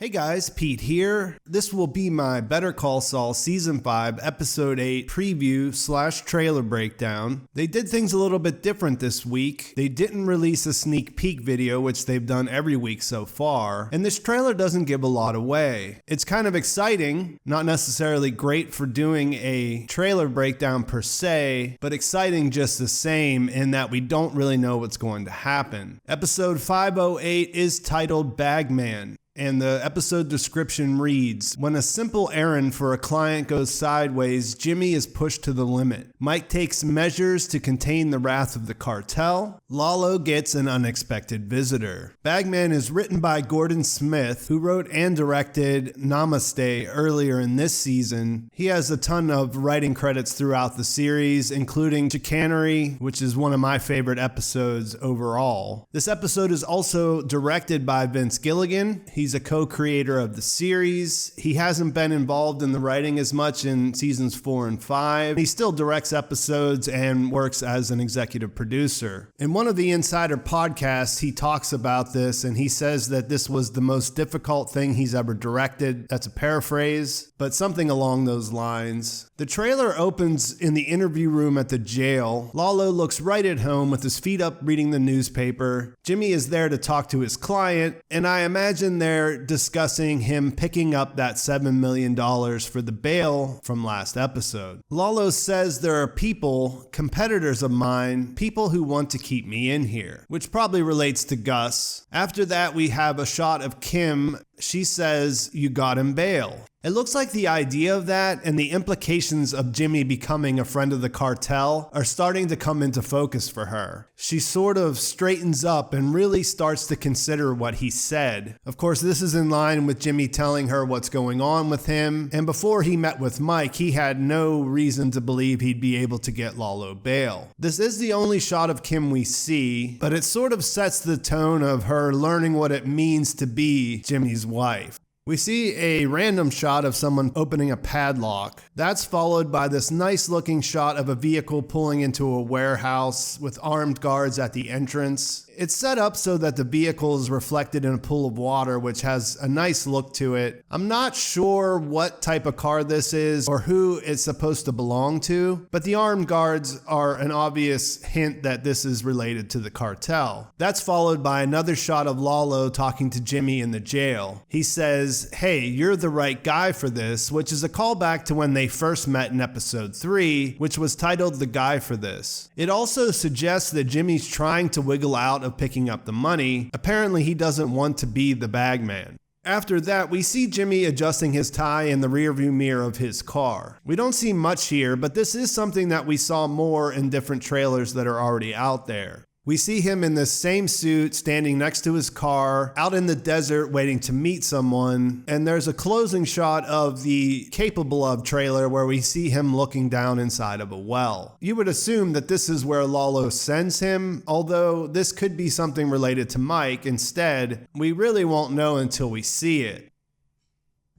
Hey guys, Pete here. This will be my Better Call Saul Season 5, Episode 8 preview / trailer breakdown. They did things a little bit different this week. They didn't release a sneak peek video, which they've done every week so far, and this trailer doesn't give a lot away. It's kind of exciting, not necessarily great for doing a trailer breakdown per se, but exciting just the same in that we don't really know what's going to happen. Episode 508 is titled Bagman. And the episode description reads, when a simple errand for a client goes sideways, Jimmy is pushed to the limit. Mike takes measures to contain the wrath of the cartel. Lalo gets an unexpected visitor. Bagman is written by Gordon Smith, who wrote and directed Namaste earlier in this season. He has a ton of writing credits throughout the series, including Chicanery, which is one of my favorite episodes overall. This episode is also directed by Vince Gilligan. He's a co-creator of the series. He hasn't been involved in the writing as much in seasons 4 and 5. He still directs episodes and works as an executive producer. In one of the Insider podcasts, he talks about this and he says that this was the most difficult thing he's ever directed. That's a paraphrase, but something along those lines. The trailer opens in the interview room at the jail. Lalo looks right at home with his feet up reading the newspaper. Jimmy is there to talk to his client, and I imagine they're discussing him picking up that $7 million for the bail from last episode. Lalo says there are people, competitors of mine, people who want to keep me in here, which probably relates to Gus. After that, we have a shot of Kim. She says, "You got him bail." It looks like the idea of that and the implications of Jimmy becoming a friend of the cartel are starting to come into focus for her. She sort of straightens up and really starts to consider what he said. Of course, this is in line with Jimmy telling her what's going on with him, and before he met with Mike, he had no reason to believe he'd be able to get Lalo bail. This is the only shot of Kim we see, but it sort of sets the tone of her learning what it means to be Jimmy's wife. We see a random shot of someone opening a padlock. That's followed by this nice looking shot of a vehicle pulling into a warehouse with armed guards at the entrance. It's set up so that the vehicle is reflected in a pool of water, which has a nice look to it. I'm not sure what type of car this is or who it's supposed to belong to, but the armed guards are an obvious hint that this is related to the cartel. That's followed by another shot of Lalo talking to Jimmy in the jail. He says, "Hey, you're the right guy for this," which is a callback to when they first met in episode 3, which was titled The Guy for This. It also suggests that Jimmy's trying to wiggle out of picking up the money. Apparently, he doesn't want to be the bagman. After that, we see Jimmy adjusting his tie in the rearview mirror of his car. We don't see much here, but this is something that we saw more in different trailers that are already out there. We see him in the same suit standing next to his car out in the desert waiting to meet someone, and there's a closing shot of the Capable Of trailer where we see him looking down inside of a well. You would assume that this is where Lalo sends him, although this could be something related to Mike. Instead, we really won't know until we see it.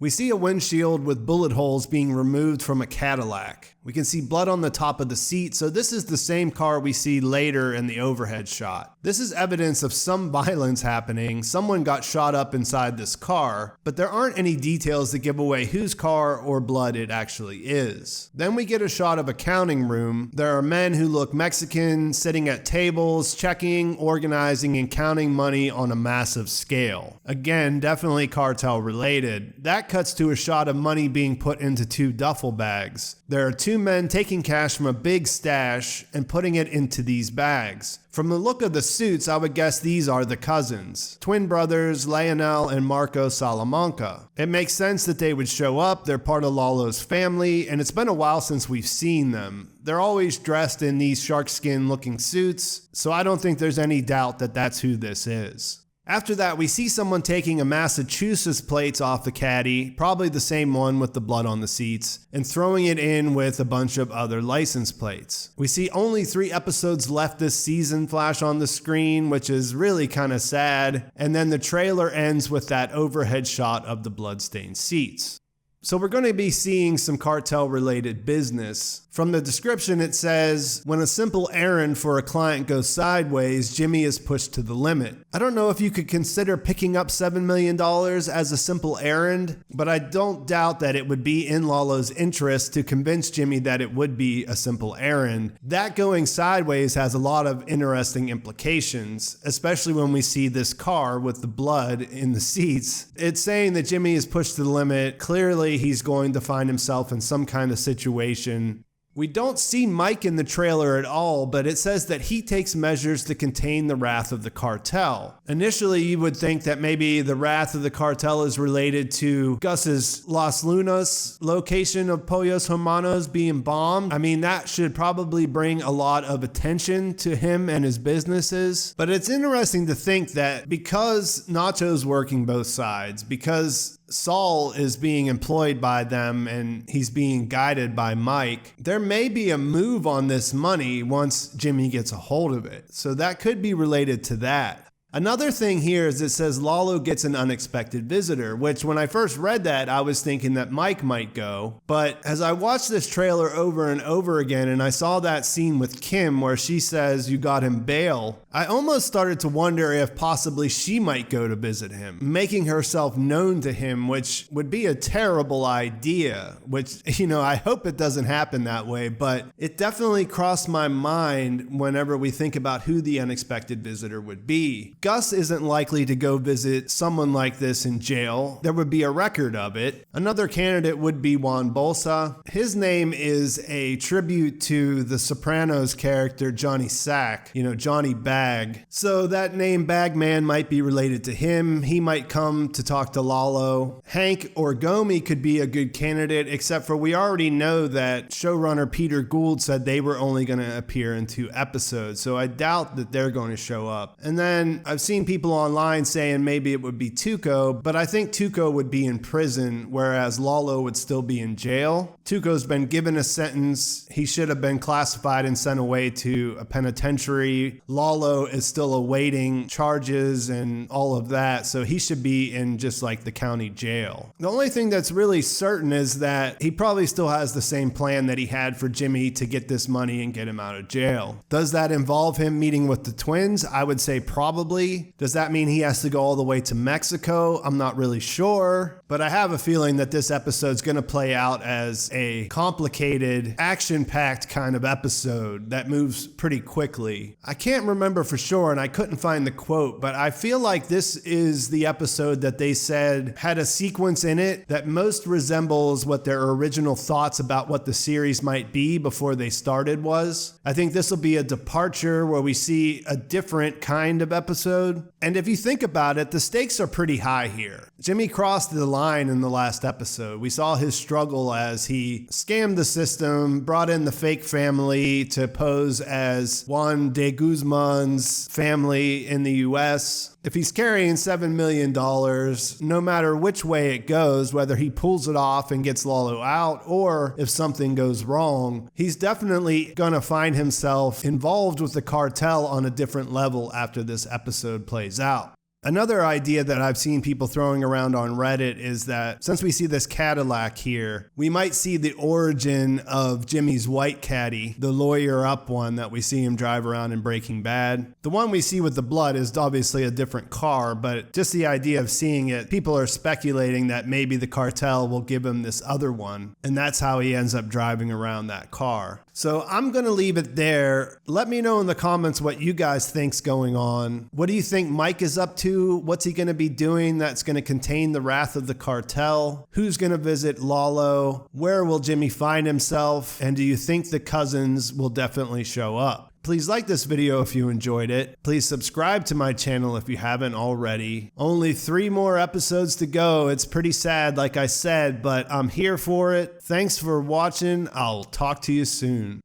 We see a windshield with bullet holes being removed from a Cadillac. We can see blood on the top of the seat, so this is the same car we see later in the overhead shot. This is evidence of some violence happening. Someone got shot up inside this car, but there aren't any details that give away whose car or blood it actually is. Then we get a shot of a counting room. There are men who look Mexican sitting at tables, checking, organizing, and counting money on a massive scale. Again, definitely cartel related. That cuts to a shot of money being put into 2 duffel bags. There are 2 men taking cash from a big stash and putting it into these bags. From the look of the suits, I would guess these are the cousins, twin brothers Lionel and Marco Salamanca. It makes sense that they would show up. They're part of Lalo's family, and it's been a while since we've seen them. They're always dressed in these sharkskin looking suits, so I don't think there's any doubt that that's who this is. After that, we see someone taking a Massachusetts plates off the caddy, probably the same one with the blood on the seats, and throwing it in with a bunch of other license plates. We see only 3 episodes left this season flash on the screen, which is really kind of sad, and then the trailer ends with that overhead shot of the bloodstained seats. So we're going to be seeing some cartel-related business. From the description, it says, when a simple errand for a client goes sideways, Jimmy is pushed to the limit. I don't know if you could consider picking up $7 million as a simple errand, but I don't doubt that it would be in Lalo's interest to convince Jimmy that it would be a simple errand. That going sideways has a lot of interesting implications, especially when we see this car with the blood in the seats. It's saying that Jimmy is pushed to the limit. Clearly, he's going to find himself in some kind of situation. We don't see Mike in the trailer at all, but it says that he takes measures to contain the wrath of the cartel. Initially, you would think that maybe the wrath of the cartel is related to Gus's Las Lunas location of Pollos Hermanos being bombed. I mean, that should probably bring a lot of attention to him and his businesses. But it's interesting to think that because Nacho's working both sides, because Saul is being employed by them and he's being guided by Mike, there may be a move on this money once Jimmy gets a hold of it. So that could be related to that. Another thing here is it says Lalo gets an unexpected visitor, which when I first read that, I was thinking that Mike might go. But as I watched this trailer over and over again, and I saw that scene with Kim where she says, "You got him bail," I almost started to wonder if possibly she might go to visit him, making herself known to him, which would be a terrible idea, which, I hope it doesn't happen that way, but it definitely crossed my mind whenever we think about who the unexpected visitor would be. Gus isn't likely to go visit someone like this in jail. There would be a record of it. Another candidate would be Juan Bolsa. His name is a tribute to the Sopranos character Johnny Sack, Johnny Bag. So that name Bagman might be related to him. He might come to talk to Lalo. Hank or Gomi could be a good candidate, except for we already know that showrunner Peter Gould said they were only going to appear in 2 episodes, so I doubt that they're going to show up. And then I've seen people online saying maybe it would be Tuco, but I think Tuco would be in prison, whereas Lalo would still be in jail. Tuco's been given a sentence. He should have been classified and sent away to a penitentiary. Lalo is still awaiting charges and all of that, so he should be in just like the county jail. The only thing that's really certain is that he probably still has the same plan that he had for Jimmy to get this money and get him out of jail. Does that involve him meeting with the twins? I would say probably. Does that mean he has to go all the way to Mexico? I'm not really sure, but I have a feeling that this episode's going to play out as a complicated, action-packed kind of episode that moves pretty quickly. I can't remember for sure, and I couldn't find the quote, but I feel like this is the episode that they said had a sequence in it that most resembles what their original thoughts about what the series might be before they started was. I think this will be a departure where we see a different kind of episode. And if you think about it, the stakes are pretty high here. Jimmy crossed the line in the last episode. We saw his struggle as he scammed the system, brought in the fake family to pose as Juan de Guzman's family in the US. If he's carrying $7 million, no matter which way it goes, whether he pulls it off and gets Lalo out, or if something goes wrong, he's definitely going to find himself involved with the cartel on a different level after this episode plays out. Another idea that I've seen people throwing around on Reddit is that since we see this Cadillac here, we might see the origin of Jimmy's white caddy, the lawyer up one that we see him drive around in Breaking Bad. The one we see with the blood is obviously a different car, but just the idea of seeing it, people are speculating that maybe the cartel will give him this other one, and that's how he ends up driving around that car. So I'm going to leave it there. Let me know in the comments what you guys think's going on. What do you think Mike is up to? What's he going to be doing that's going to contain the wrath of the cartel? Who's going to visit Lalo? Where will Jimmy find himself? And do you think the cousins will definitely show up? Please like this video if you enjoyed it. Please subscribe to my channel if you haven't already. Only 3 more episodes to go. It's pretty sad, like I said, but I'm here for it. Thanks for watching. I'll talk to you soon.